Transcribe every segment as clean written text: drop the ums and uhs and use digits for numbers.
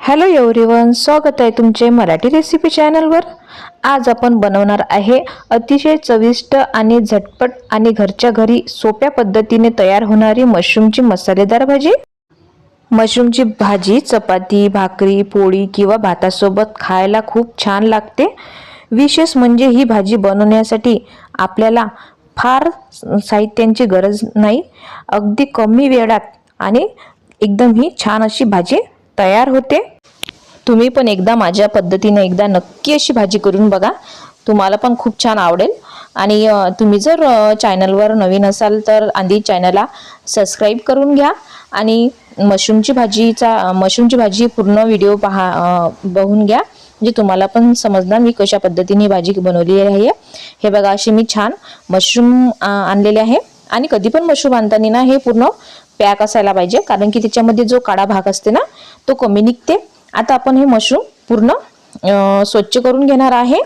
Hello everyone, स्वागत आहे तुमचे मराठी रेसिपी चॅनलवर। आज आपण बनवणार आहे अतिशय चविष्ट आणि झटपट आणि घरच्या घरी सोप्या पद्धतीने तयार होणारी मशरूमची मसालेदार भाजी। मशरूमची भाजी चपाती, भाकरी, पोळी किंवा भातासोबत खायला खूप छान लागते। विशेष म्हणजे ही भाजी बनवण्यासाठी आपल्याला फार साहित्याची गरज नाही। अगदी कमी वेळात आणि एकदम ही छान अशी भाजी तयार होते। तुम्ही पण एकदा माझ्या पद्धतीने एकदा नक्की अशी भाजी करून बघा, तुम्हाला पण खूप छान आवडेल। आणि तुम्ही जर चॅनलवर नवीन असाल तर आधी चॅनलला सबस्क्राइब करून घ्या आणि मशरूमची भाजी पूर्ण व्हिडिओ बघून घ्या, म्हणजे तुम्हाला पण समजणार मी कशा पद्धतीने भाजी बनवली आहे। हे बघा, अशी मी छान मशरूम आणलेले आहे आणि कधी पण मशरूम आणताना ना हे पूर्ण पॅक असायला पाहिजे, कारण की त्याच्यामध्ये जो काळा भाग असते ना तो कमी निघते। आता आपण हे मशरूम पूर्ण स्वच्छ करून घेणार आहे।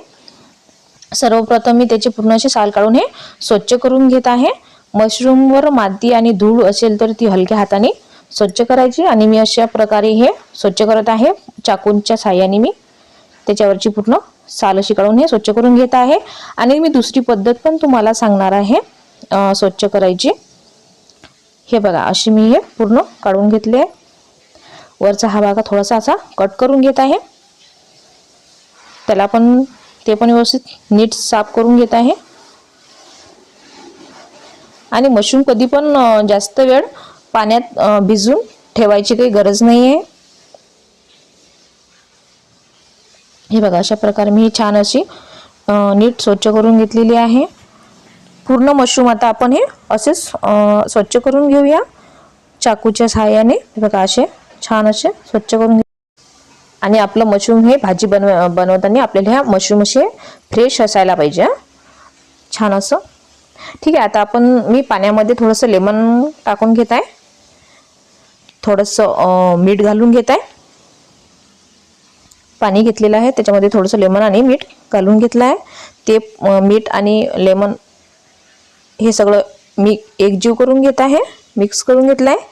सर्वप्रथम मी त्याचे पूर्ण असे साल काढून हे स्वच्छ करून घेत आहे। मशरूमवर माती आणि धूळ असेल तर ती हलक्या हाताने स्वच्छ करायची आणि मी अशा प्रकारे हे स्वच्छ करत आहे। चाकूच्या साहाय्याने मी त्याच्यावरची पूर्ण साल अशी काढून हे स्वच्छ करून घेत आहे। आणि मी दुसरी पद्धत पण तुम्हाला सांगणार आहे स्वच्छ करायची। हे बघा, अशी मी हे पूर्ण काढून घेतले। वरचा हा भाग थोडासा असा कट करून घेत आहे, त्याला पण ते पण व्यवस्थित नीट साफ करून घेत आहे। आणि मशरूम कधी पण जास्त वेळ पाण्यात भिजून ठेवायची काही गरज नाहीये। हे बघा, अशा प्रकारे मी छान अशी नीट स्वच्छ करून घेतलेली आहे। पूर्ण मशरूम आता आपण हे असेच स्वच्छ करून घेऊया चाकूच्या सहाय्याने। हे बघा, असे छान असे स्वच्छ करून आणि आपलं मशरूम हे भाजी बनवताना आपल्याला ह्या मशरूम असे फ्रेश असायला पाहिजे, छान असं। ठीक आहे, आता मी पाण्यामध्ये थोडंसं लेमन टाकून घेत आहे, थोडंसं मीठ घालून घेत आहे। पाणी घेतलेलं आहे त्याच्यामध्ये थोडंसं लेमन आणि मीठ घालून घेतलं आहे। ते मीठ आणि लेमन हे सगळं मी एकजीव करून घेत आहे, मिक्स करून घेतलं आहे।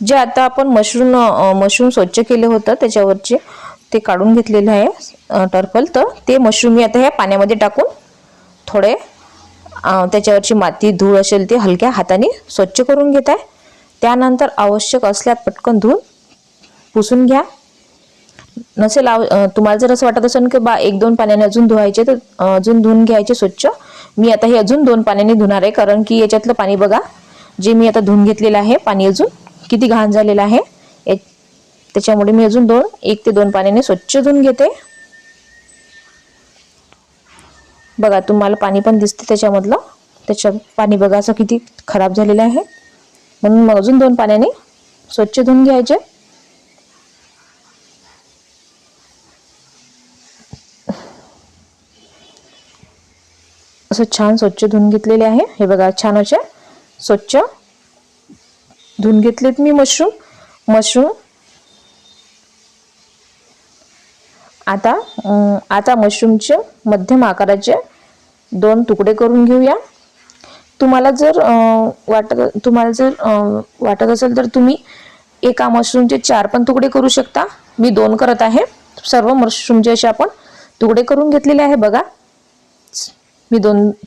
जे आता आपण मशरूम स्वच्छ केले होतं त्याच्यावरचे ते काढून घेतलेलं आहे टर्फल, तर ते मशरूम मी आता ह्या पाण्यामध्ये टाकून थोडे त्याच्यावरची माती धूळ असेल ते हलक्या हाताने स्वच्छ करून घेत आहे। त्यानंतर आवश्यक असल्यास पटकन धुवून पुसून घ्या। नसेल तुम्हाला जर असं वाटत असेल की बा 1-2 पाण्याने अजून धुवायचे तर अजून धुवून घ्यायचे स्वच्छ। मी आता हे अजून 2 पाण्याने धुणार आहे, कारण की याच्यातलं पाणी बघा, जे मी आता धुवून घेतलेलं आहे पाणी अजून किती घाण झालेलं आहे, त्याच्यामुळे मी अजून 1 ते 2 पाण्याने स्वच्छ धुवून घेते। बघा, तुम्हाला पाणी पण दिसते त्याच्यामधलं, त्याच्यात पाणी बघा असं किती खराब झालेलं आहे, म्हणून मग अजून 2 पाण्याने स्वच्छ धुवून घ्यायचे। असं छान स्वच्छ धुवून घेतलेले आहे। हे बघा, छान असे स्वच्छ धुवून घेतलेत मी मशरूम। आता मशरूमचे मध्यम आकाराचे 2 तुकडे करून घेऊया। तुम्हाला जर वाटत असेल तर तुम्ही एका मशरूमचे 4 पण तुकडे करू शकता। मी 2 करत आहे। सर्व मशरूमचे असे आपण तुकडे करून घेतलेले आहे। बघा, मी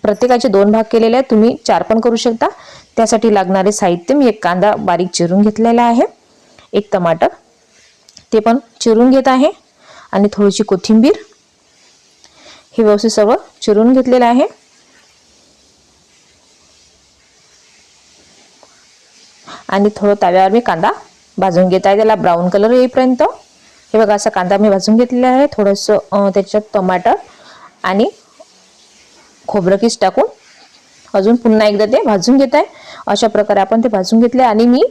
प्रत्येकाचे 2 भाग केलेले आहेत, तुम्ही 4 पण करू शकता। त्यासाठी लागणारे साहित्य मी एक कांदा बारीक चिरून घेतलेला आहे, एक टमाटर ते पण चिरून घेत आहे आणि थोडीशी कोथिंबीर हे व्यवस्थित सगळं चिरून घेतलेलं आहे। आणि थोडं तव्यावर मी कांदा भाजून घेत आहे, त्याला ब्राऊन कलर येईपर्यंत। हे बघा, असा कांदा मी भाजून घेतलेला आहे। थोडंसं त्याच्यात टमाटर आणि खोबरं किस टाकून अजून पुन्हा एकदा ते भाजून घेत आहे। अशा प्रकारे आपण ते भाजून घेतले आणि मी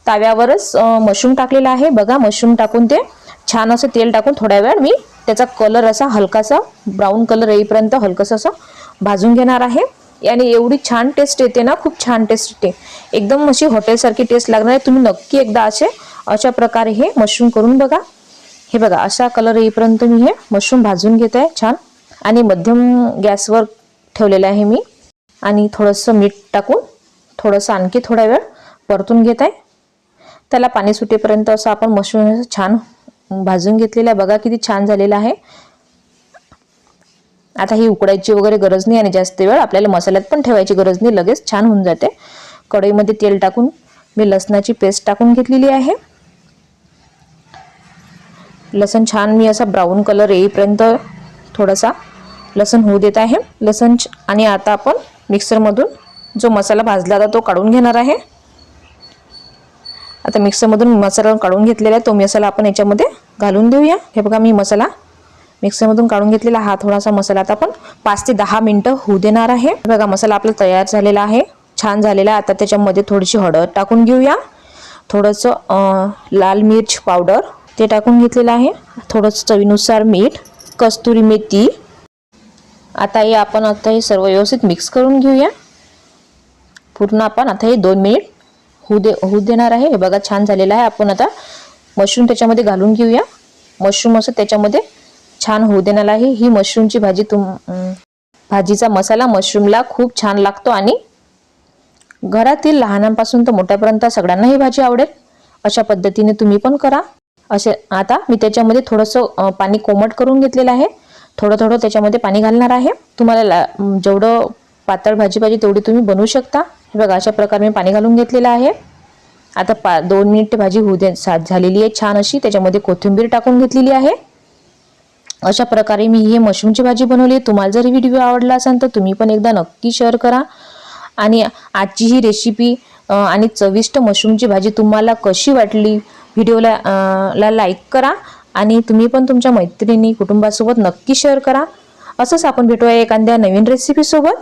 तव्यावरच मशरूम टाकलेला आहे। बघा, मशरूम टाकून ते छान असं तेल टाकून थोड्या वेळ मी त्याचा कलर असा हलकासा ब्राऊन कलर येईपर्यंत हलकंसं असं भाजून घेणार आहे। याने एवढी छान टेस्ट येते ना, खूप छान टेस्ट येते, एकदम अशी हॉटेलसारखी टेस्ट लागणार आहे। तुम्ही नक्की एकदा अशा प्रकारे हे मशरूम करून बघा। हे बघा, असा कलर येईपर्यंत मी हे मशरूम भाजून घेत आहे छान, आणि मध्यम गॅसवर ठेवलेलं आहे मी। आणि थोडंसं मीठ टाकून थोडंसं आणखी थोडा वेळ परतून घेत आहे। त्याला पाणी सुटेपर्यंत असं आपण मशरूम छान भाजून घेतलेला आहे. बघा किती छान झालेला आहे. आता ही उकडायची वगैरे गरज नाही आणि जास्त वेळ आपल्याला मसाल्यात पण ठेवायची गरज नाही, लगेच छान होऊन जाते. कढईमध्ये तेल टाकून मी लसणाची पेस्ट टाकून घेतलेली आहे. लसण छान मी असा ब्राऊन कलर येईपर्यंत थोडासा लसण होऊ देत आहे. लसण आणि आता आपण मिक्सरमधून जो मसाला भाजला होता तो काढून घेणार आहे. आता मिक्सरमधून मसाला काढून घेतलेला आहे, तो मसाला आपण याच्यामध्ये घालून देऊया. हे बघा मी मसाला मिक्सरमधून काढून घेतलेला. हा थोडासा मसाला आता आपण 5 ते 10 मिनिटं होऊ देणार आहे. बघा मसाला आपला तयार झालेला आहे, छान झालेला आहे. आता त्याच्यामध्ये थोडीशी हळद टाकून घेऊया, थोडंसं लाल मिर्च पावडर ते टाकून घेतलेलं आहे, थोडंसं चवीनुसार मीठ, कस्तुरी मेथी. आता हे सर्व व्यवस्थित मिक्स करून घेऊया. पूर्ण आपण आता हे 2 मिनिट होऊ देणार आहे. हे बघा छान झालेलं आहे. आपण आता मशरूम त्याच्यामध्ये घालून घेऊया. मशरूम असं त्याच्यामध्ये छान होऊ देणार आहे. ही मशरूमची भाजी भाजीचा मसाला मशरूमला खूप छान लागतो आणि घरातील लहानांपासून तर मोठ्यापर्यंत सगळ्यांना ही भाजी आवडेल. अशा पद्धतीने तुम्ही पण करा. आता मी त्याच्यामध्ये थोडंसं पाणी कोमट करून घेतलेलं आहे. थोडं त्याच्यामध्ये पाणी घालणार आहे. तुम्हाला जेवढं पातळ भाजी पाहिजे तेवढी तुम्ही बनवू शकता. हे बघा अशा प्रकारे मी पाणी घालून घेतलेलं आहे. आता 2 मिनिट भाजी झालेली आहे छान अशी. त्याच्यामध्ये कोथिंबीर टाकून घेतलेली आहे. अशा प्रकारे मी ही मशरूमची भाजी बनवली. तुम्हाला जर व्हिडिओ आवडला असेल तर तुम्ही पण एकदा नक्की शेअर करा. आणि आजची ही रेसिपी आणि चविष्ट मशरूमची भाजी तुम्हाला कशी वाटली, व्हिडिओला लाईक करा आणि तुम्ही पण तुमच्या मैत्रिणी कुटुंबासोबत नक्की शेअर करा. असंच आपण भेटूया एखाद्या नवीन रेसिपी सोबत.